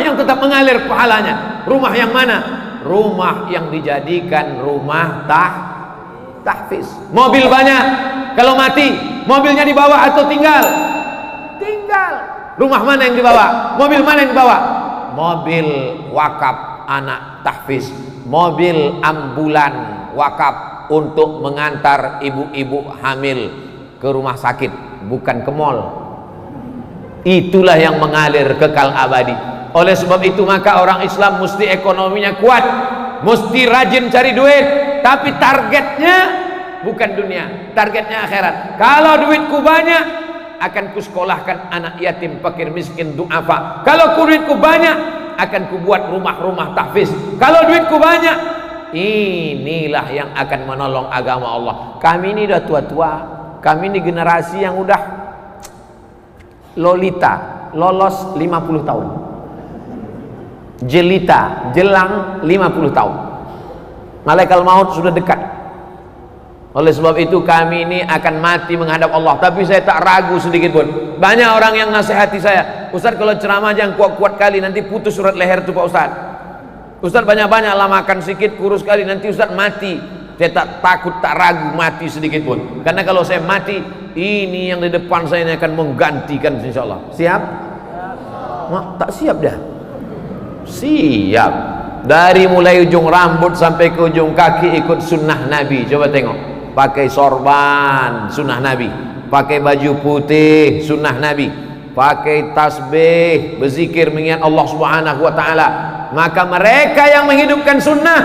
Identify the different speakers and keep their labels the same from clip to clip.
Speaker 1: yang tetap mengalir pahalanya. Rumah yang mana? Rumah yang dijadikan rumah tahfiz. Mobil banyak, kalau mati mobilnya dibawa atau tinggal? Tinggal. Rumah mana yang dibawa? Mobil mana yang dibawa? Mobil wakaf anak tahfiz, mobil ambulan wakaf untuk mengantar ibu-ibu hamil ke rumah sakit, bukan ke mall. Itulah yang mengalir kekal abadi. Oleh sebab itu maka orang Islam mesti ekonominya kuat, mesti rajin cari duit, tapi targetnya bukan dunia, targetnya akhirat. Kalau duitku banyak, akan kusekolahkan anak yatim, fakir, miskin, du'afa. Kalau duitku banyak, akan kubuat rumah-rumah tahfiz. Kalau duitku banyak, inilah yang akan menolong agama Allah. Kami ini udah tua-tua, kami ini generasi yang udah lolita, lolos 50 tahun, jelita, jelang 50 tahun. Malaikat maut sudah dekat. Oleh sebab itu kami ini akan mati menghadap Allah. Tapi saya tak ragu sedikit pun. Banyak orang yang nasihati saya, Ustaz kalau ceramah jangan kuat-kuat kali, nanti putus surat leher itu Pak Ustaz. Ustaz banyak-banyak lah makan sedikit, kurus kali, nanti Ustaz mati. Saya tak takut, tak ragu mati sedikit pun. Karena kalau saya mati, ini yang di depan saya ini akan menggantikan insyaallah. Siap? Tak siap dah. Siap. Dari mulai ujung rambut sampai ke ujung kaki ikut sunnah Nabi. Coba tengok. Pakai sorban, sunnah Nabi. Pakai baju putih, sunnah Nabi. Pakai tasbih, berzikir mengingat Allah Subhanahu wa taala. Maka mereka yang menghidupkan sunnah,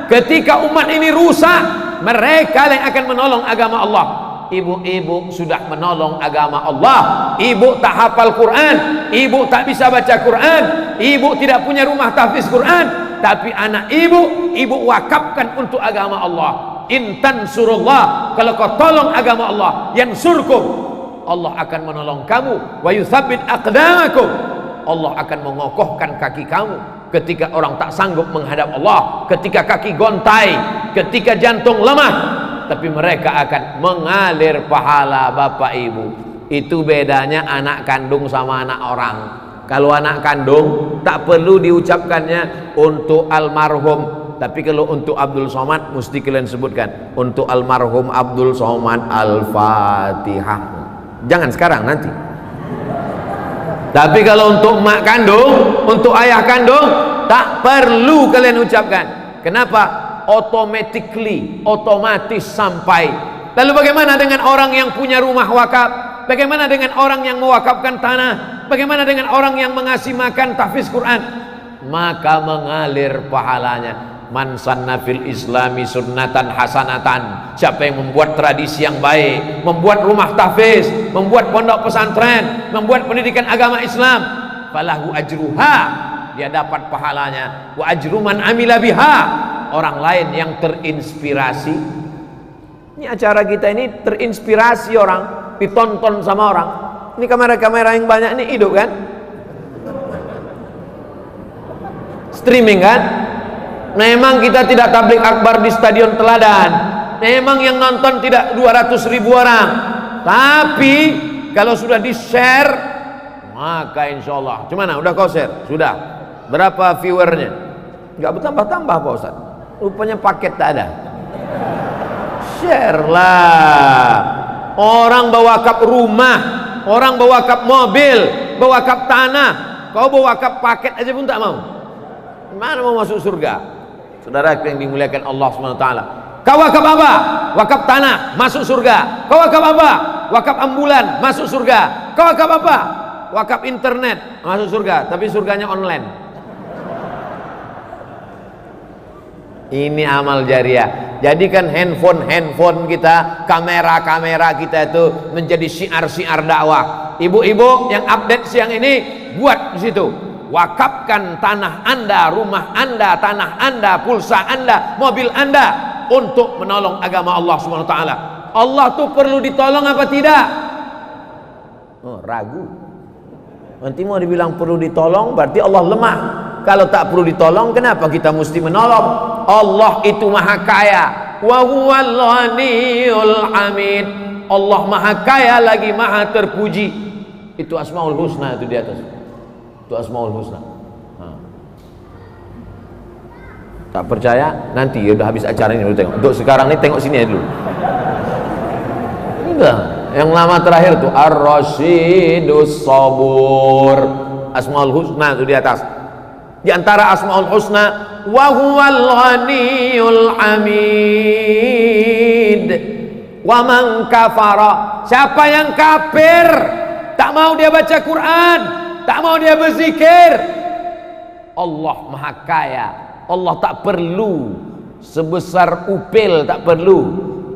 Speaker 1: ketika umat ini rusak, mereka yang akan menolong agama Allah. Ibu-ibu sudah menolong agama Allah. Ibu tak hafal Quran, ibu tak bisa baca Quran, ibu tidak punya rumah tahfiz Quran, tapi anak ibu, ibu wakafkan untuk agama Allah. Intan surullah, kalau kau tolong agama Allah, yansurkum, Allah akan menolong kamu. Wa yutsabbit aqdamakum, Allah akan mengokohkan kaki kamu ketika orang tak sanggup menghadap Allah, ketika kaki gontai, ketika jantung lemah. Tapi mereka akan mengalir pahala bapak ibu. Itu bedanya anak kandung sama anak orang. Kalau anak kandung tak perlu diucapkannya untuk almarhum, tapi kalau untuk Abdul Somad mesti kalian sebutkan untuk almarhum Abdul Somad Al-Fatihah. Jangan sekarang, nanti. Tapi kalau untuk mak kandung, untuk ayah kandung, tak perlu kalian ucapkan. Kenapa? Automatically, otomatis sampai. Lalu bagaimana dengan orang yang punya rumah wakaf? Bagaimana dengan orang yang mewakafkan tanah? Bagaimana dengan orang yang mengasih makan tahfiz Quran? Maka mengalir pahalanya. Man sanna fil islami sunnatan hasanatan. Siapa yang membuat tradisi yang baik, membuat rumah tahfiz, membuat pondok pesantren, membuat pendidikan agama Islam, falahu ajruha, dia dapat pahalanya. Wa ajru man amila biha, orang lain yang terinspirasi. Ini acara kita ini terinspirasi orang, ditonton sama orang. Ini kamera-kamera yang banyak ini hidup kan? Streaming kan? Memang kita tidak tablik akbar di Stadion Teladan. Memang yang nonton tidak 200.000 orang. Tapi kalau sudah di-share, maka insya Allah. Gimana? Udah kau share? Sudah. Berapa viewernya? Enggak bertambah-tambah Pak Ustaz. Rupanya paket tak ada. Share lah. Orang bawa kap rumah, orang bawa kap mobil, bawa kap tanah. Kau bawa kap paket aja pun tak mau. Mana mau masuk surga? Saudara yang dimuliakan Allah SWT. Kau wakaf apa? Wakaf tanah, masuk surga. Kau wakaf apa? Wakaf ambulan, masuk surga. Kau wakaf apa? Wakaf internet, masuk surga. Tapi surganya online. Ini amal jariah. Jadikan handphone kita, kamera kita itu menjadi syiar-syiar dakwah. Ibu-ibu yang update siang ini, buat di situ. Wakafkan tanah Anda, rumah Anda, tanah Anda, pulsa Anda, mobil Anda untuk menolong agama Allah SWT. Allah tuh perlu ditolong apa tidak? Oh, ragu. Nanti mau dibilang perlu ditolong berarti Allah lemah. Kalau tak perlu ditolong, kenapa kita mesti menolong? Allah itu maha kaya. Wa huwal ghaniyul hamid. Allah maha kaya lagi maha terpuji. Itu Asmaul Husna itu di atas. Itu Asmaul Husna. Tak percaya? Nanti ya udah habis acara ini, tengok. Untuk sekarang ini tengok sini aja dulu. Enggak. Yang lama terakhir tuh Ar-Rasyidus Sabur. Asmaul Husna itu di atas. Di antara Asmaul Husna, wa huwal ghaniyul hamid. Wa man kafara, siapa yang kafir, tak mau dia baca Quran, tak mau dia berzikir, Allah Maha Kaya. Allah tak perlu sebesar upil, tak perlu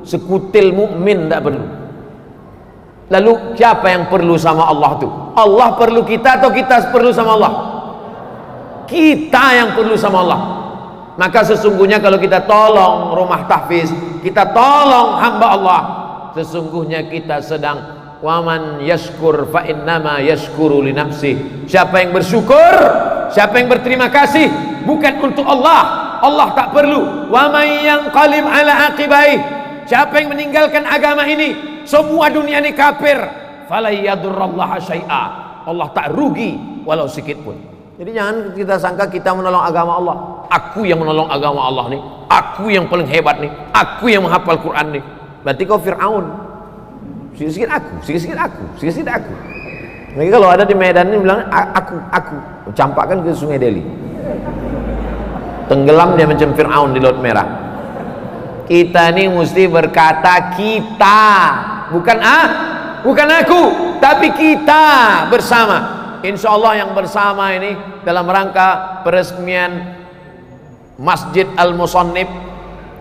Speaker 1: sekutil mukmin, tak perlu. Lalu siapa yang perlu sama Allah tu? Allah perlu kita atau kita perlu sama Allah? Kita yang perlu sama Allah. Maka sesungguhnya kalau kita tolong rumah tahfiz, kita tolong hamba Allah, sesungguhnya kita sedang waman yashkur fa innama yashkuru li nafsih. Siapa yang bersyukur, siapa yang berterima kasih, bukan untuk Allah, Allah tak perlu. Wa may yanqalib ala aqibaih, siapa yang meninggalkan agama ini, semua dunia ini kafir, fala yadurrallaha syai'a, Allah tak rugi walau sedikit pun. Jadi jangan kita sangka kita menolong agama Allah. Aku yang menolong agama Allah nih, aku yang paling hebat nih, aku yang menghafal Quran nih. Berarti kau Fir'aun. Sikit-sikit aku, sikit-sikit aku, sikit-sikit aku. Jadi kalau ada di Medan ini bilang aku, campakkan ke Sungai Deli. Tenggelam dia macam Fir'aun di Laut Merah. Kita ini mesti berkata kita, bukan bukan aku, tapi kita bersama. Insya Allah yang bersama ini dalam rangka peresmian Masjid Al-Musannif,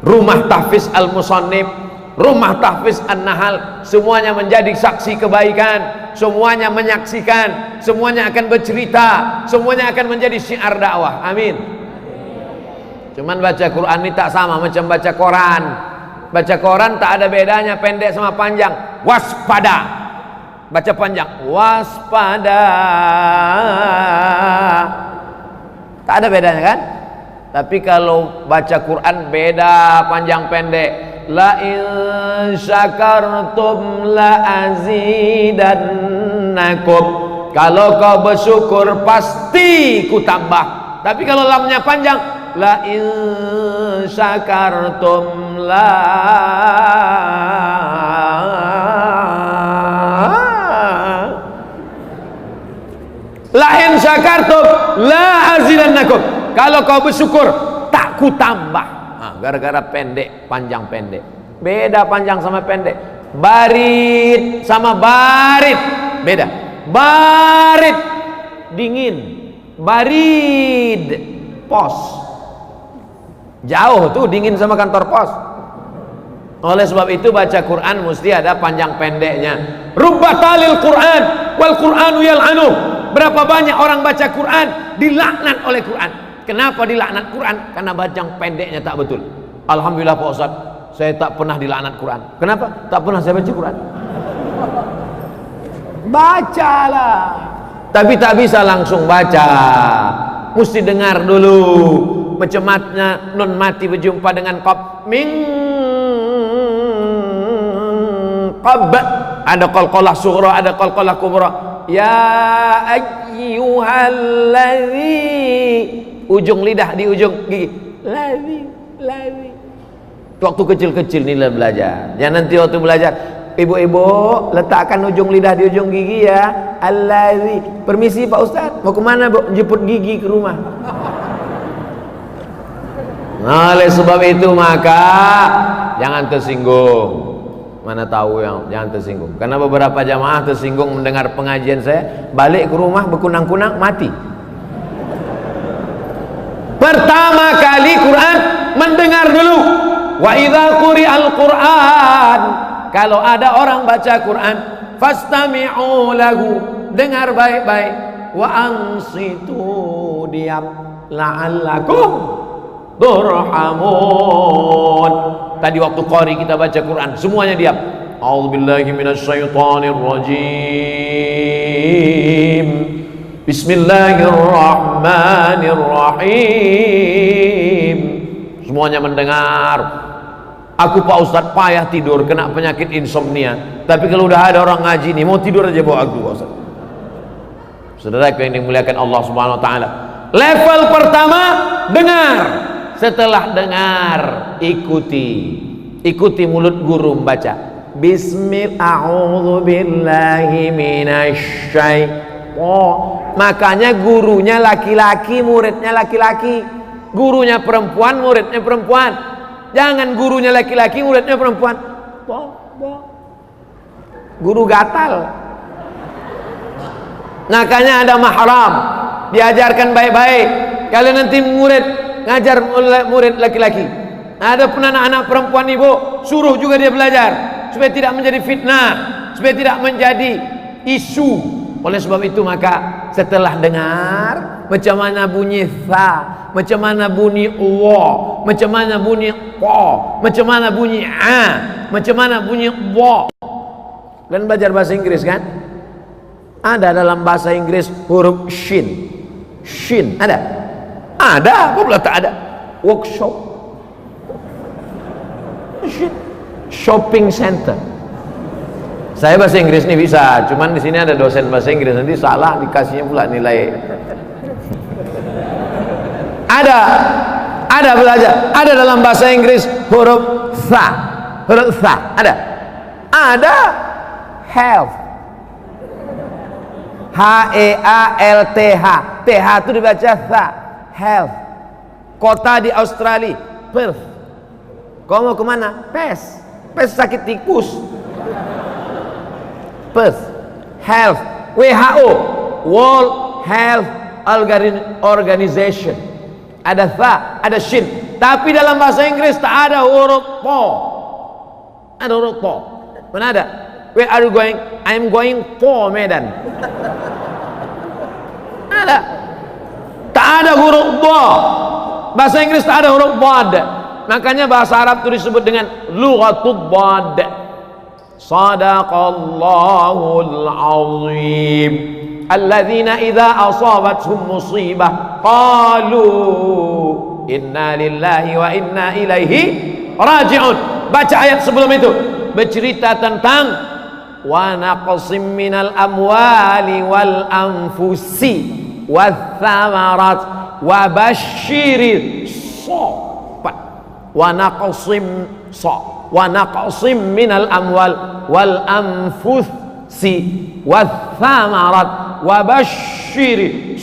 Speaker 1: Rumah Tahfiz Al-Musannif, Rumah Tahfiz An-Nahal, semuanya menjadi saksi kebaikan, semuanya menyaksikan, semuanya akan bercerita, semuanya akan menjadi syiar dakwah. Amin. Cuman baca Quran ini tak sama macam baca koran. Baca koran tak ada bedanya pendek sama panjang. Waspada. Baca panjang, waspada, tak ada bedanya kan? Tapi kalau baca Quran beda panjang pendek. La in syakartum la azidannakum, kalau kau bersyukur pasti ku tambah. Tapi kalau lamnya panjang, la in syakartum la in syakartum la azidannakum, kalau kau bersyukur tak ku tambah. Gara-gara pendek, panjang pendek. Beda panjang sama pendek. Barit sama barit beda. Barit dingin, barid pos. Jauh tuh dingin sama kantor pos. Oleh sebab itu baca Quran mesti ada panjang pendeknya. Rubbatalil Quran wal Quranu yal'anu. Berapa banyak orang baca Quran dilaknat oleh Quran. Kenapa dilaknat Quran? Karena panjang pendeknya tak betul. Alhamdulillah Pak Ustaz, saya tak pernah dilaknat Quran. Kenapa? Tak pernah saya baca Quran. Bacalah. Tapi tak bisa langsung baca. Mesti dengar dulu. Macam matnya nun mati berjumpa dengan qab. Min qab. Ada qalqalah sughra, ada qalqalah kubra. Ya ayyuhalladzi, ujung lidah di ujung gigi. Ladzi. Waktu kecil-kecil ni lah belajar. Jangan nanti waktu belajar, ibu-ibu letakkan ujung lidah di ujung gigi ya. Alladzi. Permisi Pak Ustaz, mau kemana Bu? Jemput gigi ke rumah. Nah, oleh sebab itu maka jangan tersinggung. Mana tahu yang jangan tersinggung. Karena beberapa jamaah tersinggung mendengar pengajian saya, balik ke rumah berkunang-kunang mati. Pertama kali Quran mendengar dulu. Wa idza quri'al Quran, kalau ada orang baca Quran, fastami'u lahu, dengar baik-baik. Wa ansitu, diam, la'allakum turhamun. Tadi waktu qari kita baca Quran, semuanya diam. A'udzubillahi minasyaitonir rajim. Bismillahirrahmanirrahim. Semuanya mendengar. Aku Pak Ustaz payah tidur, kena penyakit insomnia. Tapi kalau udah ada orang ngaji nih, mau tidur aja bawa aku Pak Ustaz. Saudara yang dimuliakan Allah Subhanahu wa taala. Level pertama dengar. Setelah dengar, ikuti mulut guru membaca. Bismillahirrahmanirrahim. Makanya gurunya laki-laki, muridnya laki-laki. Gurunya perempuan, muridnya perempuan. Jangan gurunya laki-laki, muridnya perempuan. Guru gatal. Makanya ada mahram, diajarkan baik-baik. Kalian nanti murid ngajar murid laki-laki. Ada pun anak-anak perempuan ibu, suruh juga dia belajar supaya tidak menjadi fitnah, supaya tidak menjadi isu. Oleh sebab itu maka setelah dengar macam mana bunyi tha, macam mana bunyi wa, macam mana bunyi qa, macam mana bunyi a, macam mana bunyi wa. Dan belajar bahasa Inggris kan? Ada dalam bahasa Inggris huruf shin. Shin ada? Ada, apa pula tak ada? Workshop. Shin. Shopping center. Saya bahasa Inggris ini bisa, cuman di sini ada dosen bahasa Inggris, nanti salah dikasihnya pula nilai. Ada belajar, ada dalam bahasa Inggris huruf tha, ada health, H-E-A-L-T-H, T-H itu dibaca tha, health. Kota di Australia, Perth. Kau mau kemana? Pes sakit tikus. Perth. Health, WHO, World Health Organization. Ada tha, ada shin. Tapi dalam bahasa Inggris tak ada huruf po. Ada huruf po. Mana ada? Where are you going? I'm going for Medan. Ada. Tak ada huruf bo. Bahasa Inggris tak ada huruf bod. Makanya bahasa Arab itu disebut dengan lughatul bod. Sadaqallahul azim. Alladzina idza asabathum musibah qalu inna lillahi wa inna ilaihi raji'un. Baca ayat sebelum itu bercerita tentang wa naqsim minal amwali wal anfusi wath thamarat wa basyiri sabat wa naqsim minal amwal wal anfusi wath thamarat wa basyiri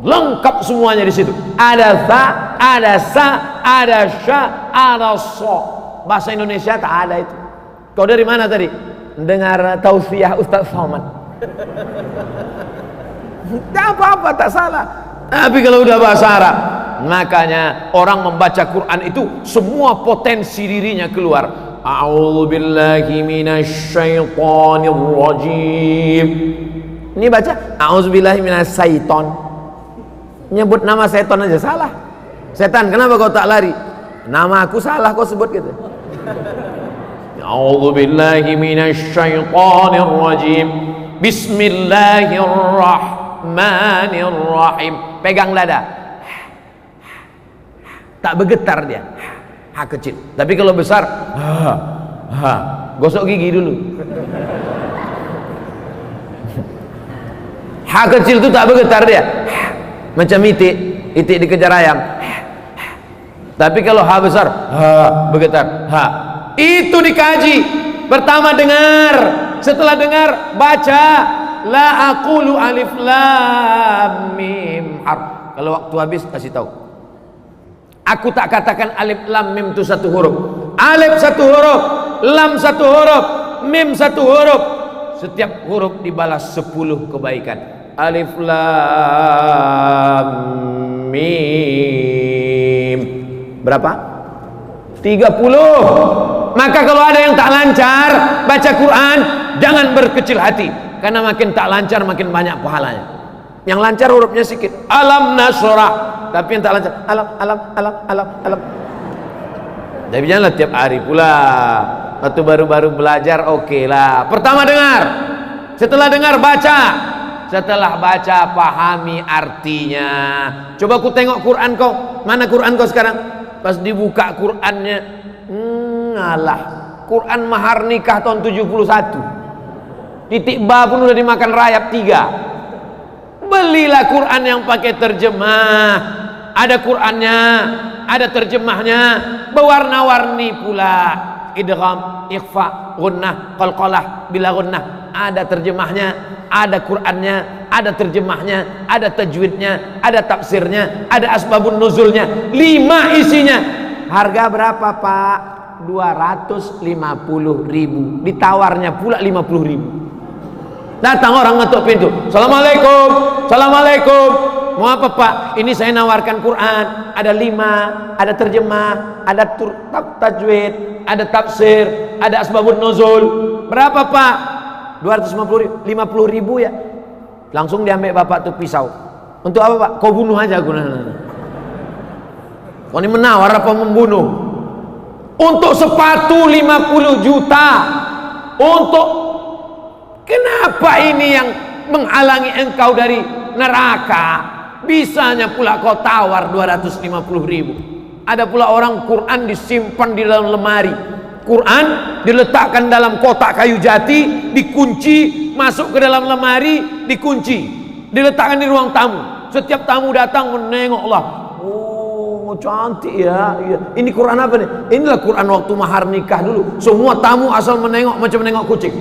Speaker 1: lengkap semuanya di situ. Ada tha, ada sa, ada sya, ada so. Bahasa Indonesia tak ada itu. Kau dari mana tadi? Dengar tausiah Ustaz Somad. Tak apa-apa, tak salah. Tapi kalau udah bahasa Arab, makanya orang membaca Quran itu semua potensi dirinya keluar. A'udzubillahi minasyaitonir rajim. Ini baca a'udzubillahi minasyaiton. Nyebut nama setan aja salah. Setan, kenapa kau tak lari? Nama aku salah kau sebut gitu. A'udzubillahi minasyaitonir rajim. Bismillahirrahmanirrahim. Pegang dada. Tak bergetar dia. Ha kecil. Tapi kalau besar, gosok gigi dulu. Ha kecil itu tak bergetar dia. Macam itik dikejar ayam. Tapi kalau ha besar, bergetar. Itu dikaji. Pertama dengar, setelah dengar baca. La aqulu alif lam mim harf. Kalau waktu habis kasih tahu. Aku tak katakan alif lam mim itu satu huruf. Alif satu huruf, lam satu huruf, mim satu huruf. Setiap huruf dibalas 10 kebaikan. Alif lam mim berapa? 30. Maka kalau ada yang tak lancar baca Quran, jangan berkecil hati, karena makin tak lancar makin banyak pahalanya. Yang lancar hurufnya sedikit, alam nasrah. Tapi yang tak lancar, alam. Tapi janganlah tiap hari pula. Waktu baru-baru belajar oke lah. Pertama dengar, setelah dengar baca. Setelah baca pahami artinya. Coba aku tengok Quran kau. Mana Quran kau sekarang? Pas dibuka Qurannya, alah, Quran mahar nikah tahun 71. Titik ba pun udah dimakan rayap 3. Belilah Quran yang pakai terjemah. ada Qur'annya, ada terjemahnya, berwarna-warni pula. Idgham, ikhfa, gunnah, qalqalah, bila gunnah, ada terjemahnya, ada Qur'annya, ada terjemahnya, ada tajwidnya, ada tafsirnya, ada asbabun nuzulnya, 5 isinya. Harga berapa Pak? 250.000. Ditawarnya pula 50.000. Datang orang ngetuk pintu. Assalamualaikum, assalamualaikum. Mau apa Pak? Ini saya nawarkan Quran. Ada 5, ada terjemah, ada tajwid, ada tafsir, ada asbabun nuzul. Berapa Pak? 250.000, 50.000 ya. Langsung diambil bapak tuh pisau. Untuk apa Pak? Kau bunuh aja aku. Kau ini menawar apa membunuh? Untuk sepatu 50 juta. Untuk kenapa ini yang menghalangi engkau dari neraka? Bisanya pula kau tawar 250.000. Ada pula orang Quran disimpan di dalam lemari. Quran diletakkan dalam kotak kayu jati, dikunci, masuk ke dalam lemari, dikunci, diletakkan di ruang tamu. Setiap tamu datang menengoklah. Oh, cantik ya. Ini Quran apa nih? Inilah Quran waktu mahar nikah dulu. Semua tamu asal menengok macam menengok kucing.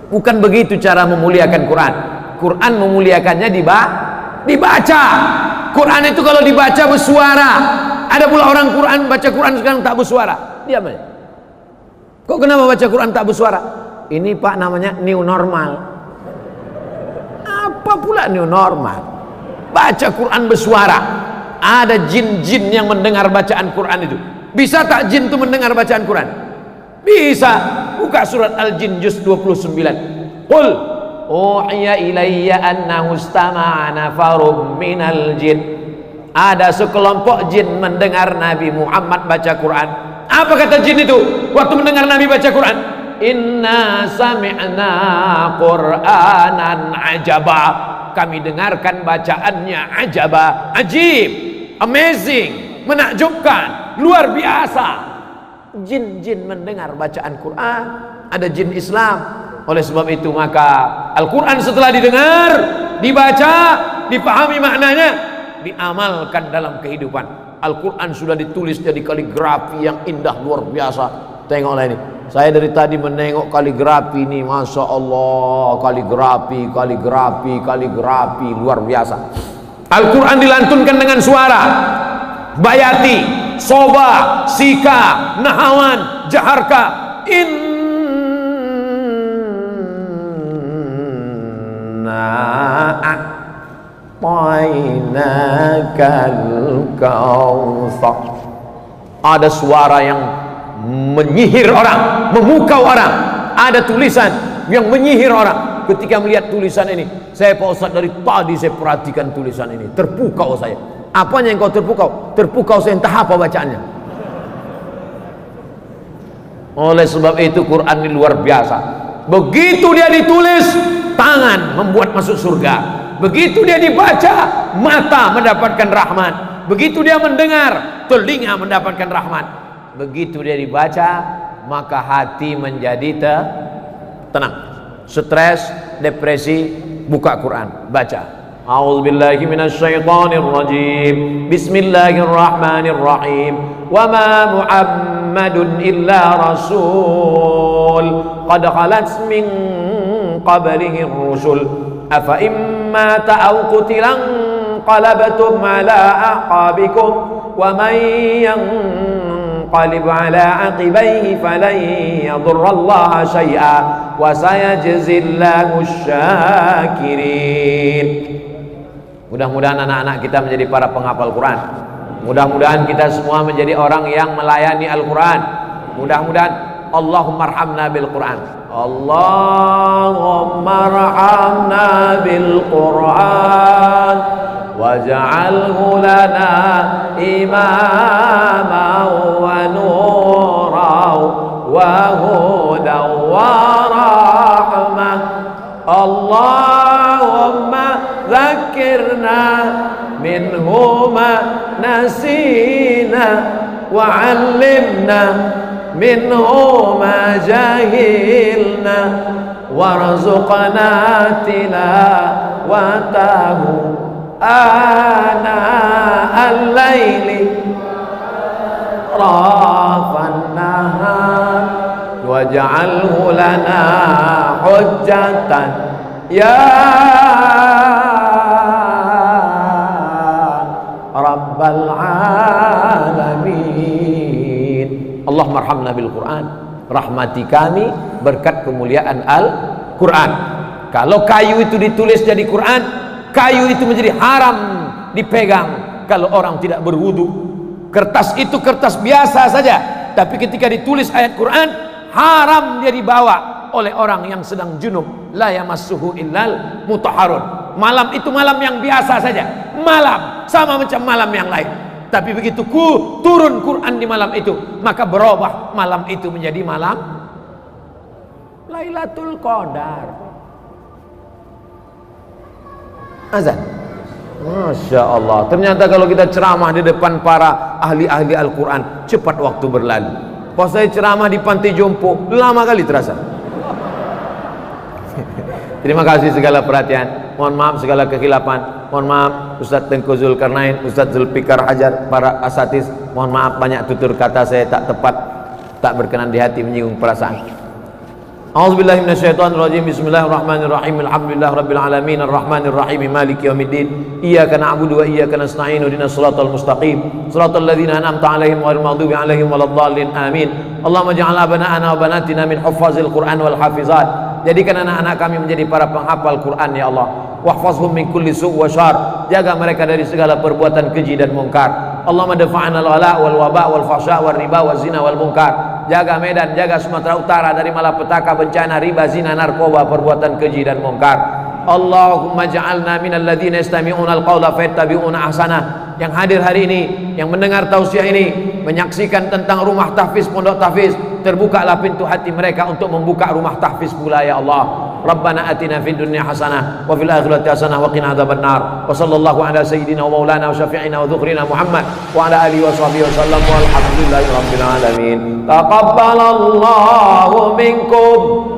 Speaker 1: Bukan begitu cara memuliakan Quran. Quran memuliakannya dibaca. Quran itu kalau dibaca bersuara. Ada pula orang Quran baca Quran sekarang tak bersuara. Diam aja. Kok kenapa baca Quran tak bersuara? Ini Pak namanya new normal. Apa pula new normal? Baca Quran bersuara. Ada jin-jin yang mendengar bacaan Quran itu. Bisa tak jin itu mendengar bacaan Quran? Bisa. Buka surat Al-Jin juz 29. Qul uhiya ilayya annahu istama'a nafarum minal jin. Ada sekelompok jin mendengar Nabi Muhammad baca Quran. Apa kata jin itu waktu mendengar Nabi baca Quran? Inna sami'na Qur'anan ajaba. Kami dengarkan bacaannya ajaba, ajib, amazing, menakjubkan, luar biasa. Jin-jin mendengar bacaan Quran. Ada jin Islam. Oleh sebab itu maka Al-Quran setelah didengar, dibaca, dipahami maknanya, diamalkan dalam kehidupan. Al-Quran sudah ditulis jadi kaligrafi yang indah luar biasa. Tengoklah ini. Saya dari tadi menengok kaligrafi ini, Masya Allah, kaligrafi luar biasa. Al-Quran dilantunkan dengan suara. Bayati, soba, sika, nahawan, jaharka. Ada suara yang menyihir orang, memukau orang. Ada tulisan yang menyihir orang. Ketika melihat tulisan ini, saya Pak Ustaz dari tadi saya perhatikan tulisan ini, terpukau saya. Apanya yang kau terpukau? Terpukau saya entah apa bacaannya. Oleh sebab itu Quran ini luar biasa. Begitu dia ditulis, tangan membuat masuk surga. Begitu dia dibaca, mata mendapatkan rahmat. Begitu dia mendengar, telinga mendapatkan rahmat. Begitu dia dibaca, maka hati menjadi tenang. Stres, depresi, buka Quran, baca. A'udzubillahi minasyaitonirrajim. Bismillahirrahmanirrahim. Wa ma Muhammadun illa rasul qad khalat min qablihi ar-rusul afa imma ta'aw qutilan qalabtum ala aqabikum wa man yanqalib ala aqibaihi falan yadurra Allah syai'a wa sayajzillahu syakirin. Mudah-mudahan anak-anak kita menjadi para penghafal Quran. Mudah-mudahan kita semua menjadi orang yang melayani Al-Quran. Mudah-mudahan Allahumma arhamna bil Quran. Allahumma arhamna bil Quran waj'alhu lana imaman wa nuran wa hudan wa rahmah. Allahumma ذكرنا منه ما نسينا وعلمنا منه ما جهلنا وارزقنا tilawatahu ana al-laili rafan nahar waj'alhu lana hujjatan ya rabbal alamin. Allah marhamna bil Quran, rahmati kami berkat kemuliaan Al-Quran. Kalau kayu itu ditulis jadi Quran, kayu itu menjadi haram dipegang kalau orang tidak berwudu. Kertas itu kertas biasa saja, tapi ketika ditulis ayat Quran, haram dia dibawa oleh orang yang sedang junub. La yamassuhu illal mutahharun. Malam itu malam yang biasa saja, malam sama macam malam yang lain. Tapi begitu turun Quran di malam itu, maka berubah malam itu menjadi malam Lailatul Qadar. Azan. Masya Allah. Ternyata kalau kita ceramah di depan para ahli-ahli Al-Quran, cepat waktu berlalu. Pas saya ceramah di Pantai Jompo, lama kali terasa. Terima kasih segala perhatian. Mohon maaf segala kekhilafan. Mohon maaf Ustadz Tengku Zulkarnain, Ustadz Zulfikar Hajar, para asatiz. Mohon maaf banyak tutur kata saya tak tepat, tak berkenan di hati, menyinggung perasaan. A'udzubillahi minasyaitonirrajim. Bismillahirrahmanirrahim. Alhamdulillahirabbil alamin arrahmanir rahim maliki yaumiddin. Iyyaka na'budu wa iyyaka nasta'in. Ihdinas siratal mustaqim. Siratal ladzina an'amta 'alaihim ghairil maghdubi 'alaihim waladdallin. Amin. Allahumma ij'al abana'ana wa banatina min huffazil Qur'an wal hafizat. Jadikan anak-anak kami menjadi para penghafal Quran ya Allah. Wahfazhum min kulli su' wa syarr. Jaga mereka dari segala perbuatan keji dan mungkar. Allahumma dafa'na al-ghala wal waba wal fahsya wal riba wal zina wal munkar. Jaga Medan, jaga Sumatera Utara dari malapetaka, bencana, riba, zina, narkoba, perbuatan keji dan mungkar. Allahumma ja'alna minal ladzina yastami'una al-qawla fayattabi'una ahsana. Yang hadir hari ini, yang mendengar tausiah ini, menyaksikan tentang rumah tahfiz, pondok tahfiz, terbukalah pintu hati mereka untuk membuka rumah tahfiz pula ya Allah. Rabbana atina fid dunya hasanah wa fil akhirati hasanah wa qina adzabannar. Wa sallallahu ala sayyidina wa maulana wa syafi'ina wa dhukrina Muhammad wa ala alihi wa sahbihi wasallam walhamdulillahi rabbil alamin. Taqabbalallahu minkum.